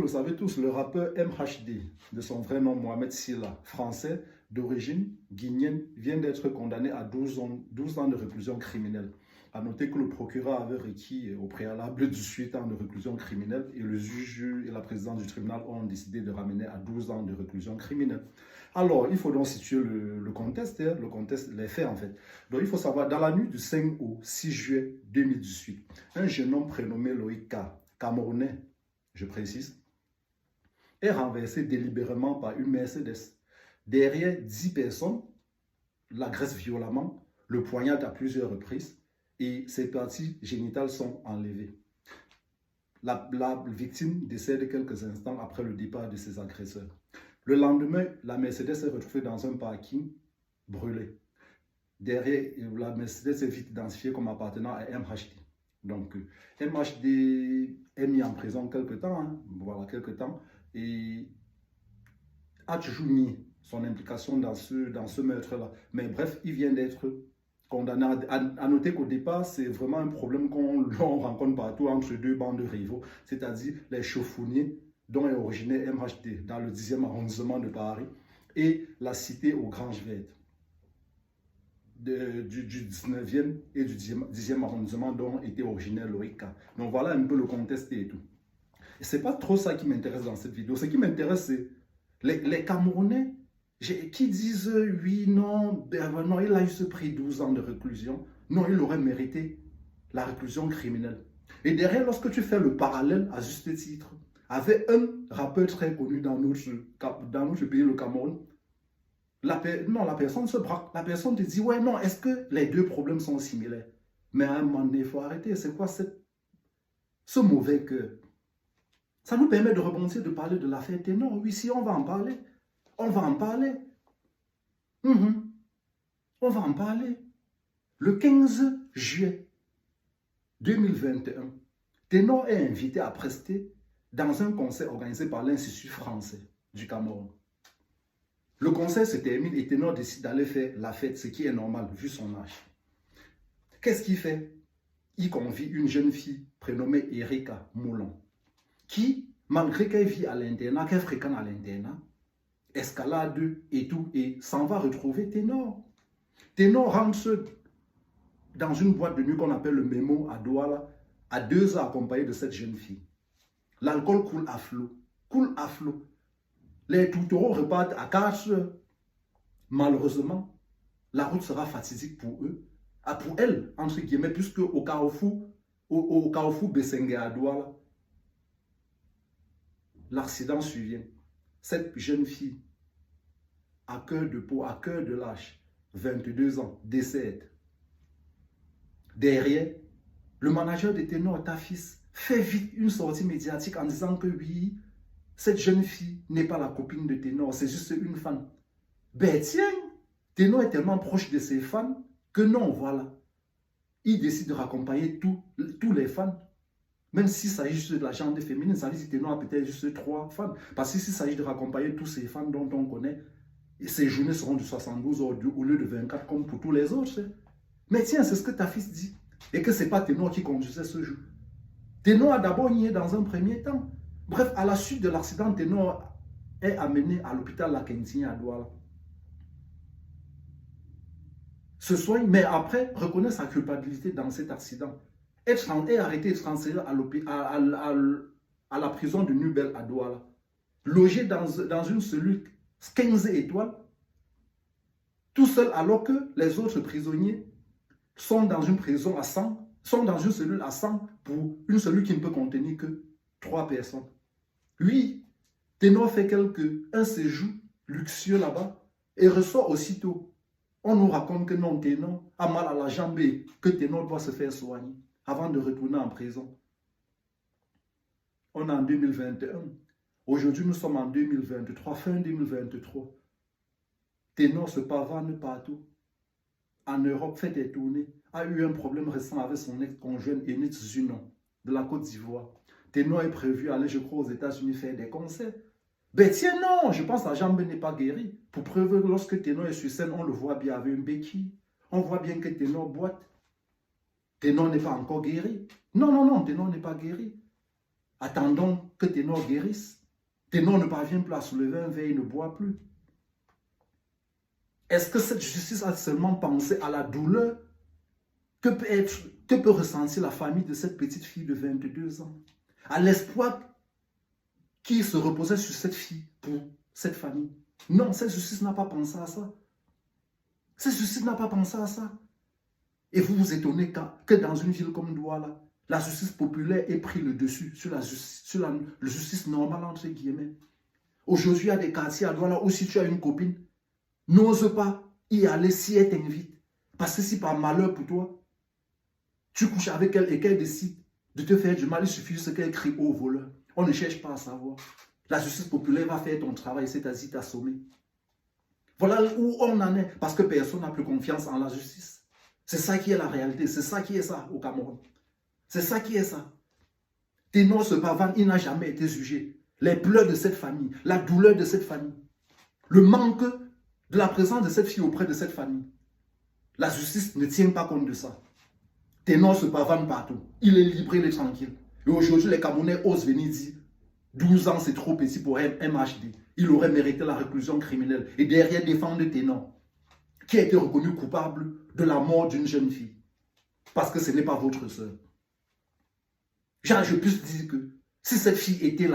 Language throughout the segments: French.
le savez tous, le rappeur MHD, de son vrai nom Mohamed Silla, français, d'origine guinéenne, vient d'être condamné à 12 ans de réclusion criminelle. A noter que le procureur avait requis au préalable 18 ans de réclusion criminelle et le juge et la présidente du tribunal ont décidé de ramener à 12 ans de réclusion criminelle. Alors, il faut donc situer le contexte, les faits en fait. Donc, il faut savoir, dans la nuit du 5 au 6 juillet 2018, un jeune homme prénommé Loïc K, camerounais, je précise, est renversé délibérément par une Mercedes. Derrière 10 personnes, l'agresse violemment, le poignarde à plusieurs reprises et ses parties génitales sont enlevées. La victime décède quelques instants après le départ de ses agresseurs. Le lendemain, la Mercedes est retrouvée dans un parking brûlé. Derrière, la Mercedes est vite identifiée comme appartenant à MHD. Donc, MHD est mis en prison quelques temps, et a toujours nié son implication dans ce meurtre-là. Mais bref, il vient d'être condamné. À noter qu'au départ, c'est vraiment un problème qu'on rencontre partout entre deux bandes de rivaux, c'est-à-dire les chaufourniers, dont est originaire MHD, dans le 10e arrondissement de Paris, et la cité aux Granges Vertes, du 19e et du 10e arrondissement, dont était originaire Loïc K. Donc voilà un peu le contexte et tout. Et c'est pas trop ça qui m'intéresse dans cette vidéo. Ce qui m'intéresse, c'est les Camerounais qui disent oui, non, non, il a eu ce prix 12 ans de réclusion. Non, il aurait mérité la réclusion criminelle. Et derrière, lorsque tu fais le parallèle à juste titre, avec un rappeur très connu dans notre pays, le Cameroun, la personne se braque. La personne te dit, ouais, non, est-ce que les deux problèmes sont similaires? Mais à un moment donné, il faut arrêter. C'est quoi ce mauvais cœur? Ça nous permet de rebondir, de parler de l'affaire Ténor. Oui, si on va en parler. On va en parler. On va en parler. Le 15 juillet 2021, Ténor est invité à prester dans un concert organisé par l'Institut français du Cameroun. Le concert se termine et Ténor décide d'aller faire la fête, ce qui est normal vu son âge. Qu'est-ce qu'il fait? Il convie une jeune fille prénommée Erika Moulon, qui, malgré qu'elle vit à l'internat, qu'elle fréquente à l'internat, escalade et tout, et s'en va retrouver Ténor. Ténor rentre dans une boîte de nuit qu'on appelle le Mémo à Douala, à 2 heures accompagné de cette jeune fille. L'alcool coule à flot. Les tourtereaux repartent à 4 heures. Malheureusement, la route sera fatidique pour eux, pour elle, entre guillemets, puisque au Carrefour Bessengue à Douala, l'accident survient. Cette jeune fille, à cœur de peau, à cœur de lâche, 22 ans, décède. Derrière, le manager de Ténor, Tafis, fait vite une sortie médiatique en disant que oui, cette jeune fille n'est pas la copine de Ténor, c'est juste une fan. Ben tiens, Ténor est tellement proche de ses fans que non, voilà. Il décide de raccompagner tous les fans. Même s'il s'agit juste de la gente féminine, ça veut dire que Ténor a peut-être juste 3 fans. Parce que s'il s'agit de raccompagner tous ces fans dont on connaît, ces journées seront de 72 heures au lieu de 24 comme pour tous les autres. Mais tiens, c'est ce que Tafis dit. Et que ce n'est pas Ténor qui conduisait ce jour. Ténor a d'abord nié dans un premier temps. Bref, à la suite de l'accident, Ténor est amené à l'hôpital La Quintine à Douala. Se soigne, mais après, reconnaît sa culpabilité dans cet accident. Est arrêté et transféré à la prison de Nubel à Douala. Logé dans une cellule 15 étoiles, tout seul, alors que les autres prisonniers sont dans une prison à 100, sont dans une cellule à 100 pour une cellule qui ne peut contenir que 3 personnes. Lui, Ténor fait un séjour luxueux là-bas et ressort aussitôt. On nous raconte que non, Ténor a mal à la jambe et que Ténor doit se faire soigner avant de retourner en prison. On est en 2021. Aujourd'hui, nous sommes en 2023, fin 2023. Ténor se pavane partout. En Europe, fait des tournées. A eu un problème récent avec son ex-conjoint Enid Zunon de la Côte d'Ivoire. Ténor est prévu aller, je crois, aux États-Unis faire des concerts. Ben tiens, non, je pense que la jambe n'est pas guérie. Pour preuve, lorsque Ténor est sur scène, on le voit bien avec une béquille. On voit bien que Ténor boite. Ténor n'est pas encore guéri. Non, Ténor n'est pas guéri. Attendons que Ténor guérisse. Ténor ne parvient plus à soulever un verre, il ne boit plus. Est-ce que cette justice a seulement pensé à la douleur que peut ressentir la famille de cette petite fille de 22 ans? À l'espoir qui se reposait sur cette fille pour cette famille? Non, cette justice n'a pas pensé à ça. Cette justice n'a pas pensé à ça. Et vous vous étonnez que dans une ville comme Douala, la justice populaire ait pris le dessus sur la justice normale, entre guillemets. Aujourd'hui, il y a des quartiers à Douala où si tu as une copine, n'ose pas y aller si elle t'invite. Parce que si par malheur pour toi, tu couches avec elle et qu'elle décide de te faire du mal, il suffit juste qu'elle crie au voleur. On ne cherche pas à savoir. La justice populaire va faire ton travail, c'est-à-dire t'assommer. Voilà où on en est, parce que personne n'a plus confiance en la justice. C'est ça qui est la réalité, c'est ça qui est ça au Cameroun. C'est ça qui est ça. Ténor se pavane, il n'a jamais été jugé. Les pleurs de cette famille, la douleur de cette famille, le manque de la présence de cette fille auprès de cette famille. La justice ne tient pas compte de ça. Ténor se pavane partout. Il est libre, il est tranquille. Et aujourd'hui, les Camerounais osent venir dire 12 ans, c'est trop petit pour MHD. Il aurait mérité la réclusion criminelle. Et derrière, défendre Ténor, qui a été reconnu coupable de la mort d'une jeune fille. Parce que ce n'est pas votre soeur. Genre, je puisse dire que si cette fille était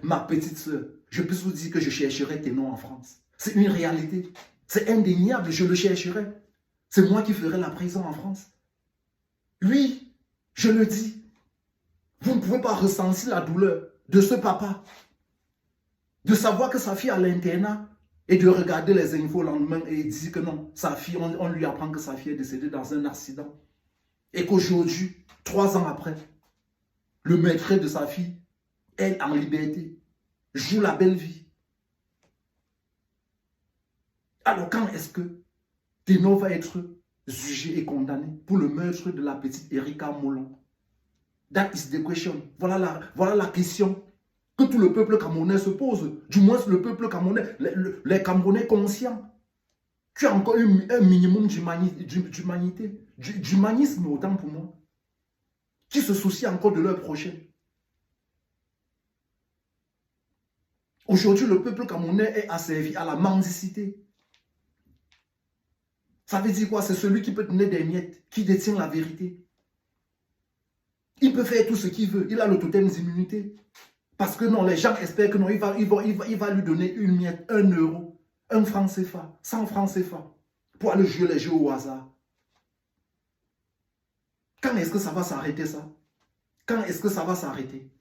ma petite soeur, je peux vous dire que je chercherais Ténor en France. C'est une réalité. C'est indéniable, je le chercherais. C'est moi qui ferais la prison en France. Oui, je le dis. Vous ne pouvez pas ressentir la douleur de ce papa. De savoir que sa fille est à l'internat et de regarder les infos le lendemain et dire que non, sa fille, on lui apprend que sa fille est décédée dans un accident. Et qu'aujourd'hui, 3 ans après, le maître de sa fille est en liberté, joue la belle vie. Alors quand est-ce que Ténor va être jugé et condamné pour le meurtre de la petite Erika Moulon? That is the question. Voilà la question que tout le peuple camerounais se pose. Du moins le peuple camerounais, les Camerounais conscients, qui ont encore un minimum d'humanité, d'humanisme autant pour moi, qui se soucient encore de leur prochain. Aujourd'hui, le peuple camerounais est asservi à la mendicité. Ça veut dire quoi? C'est celui qui peut donner des miettes, qui détient la vérité. Il peut faire tout ce qu'il veut. Il a le totem d'immunité. Parce que non, les gens espèrent que non, il va lui donner une miette, 1 euro, 1 franc CFA, 100 francs CFA, pour aller jouer les jeux au hasard. Quand est-ce que ça va s'arrêter ça? Quand est-ce que ça va s'arrêter?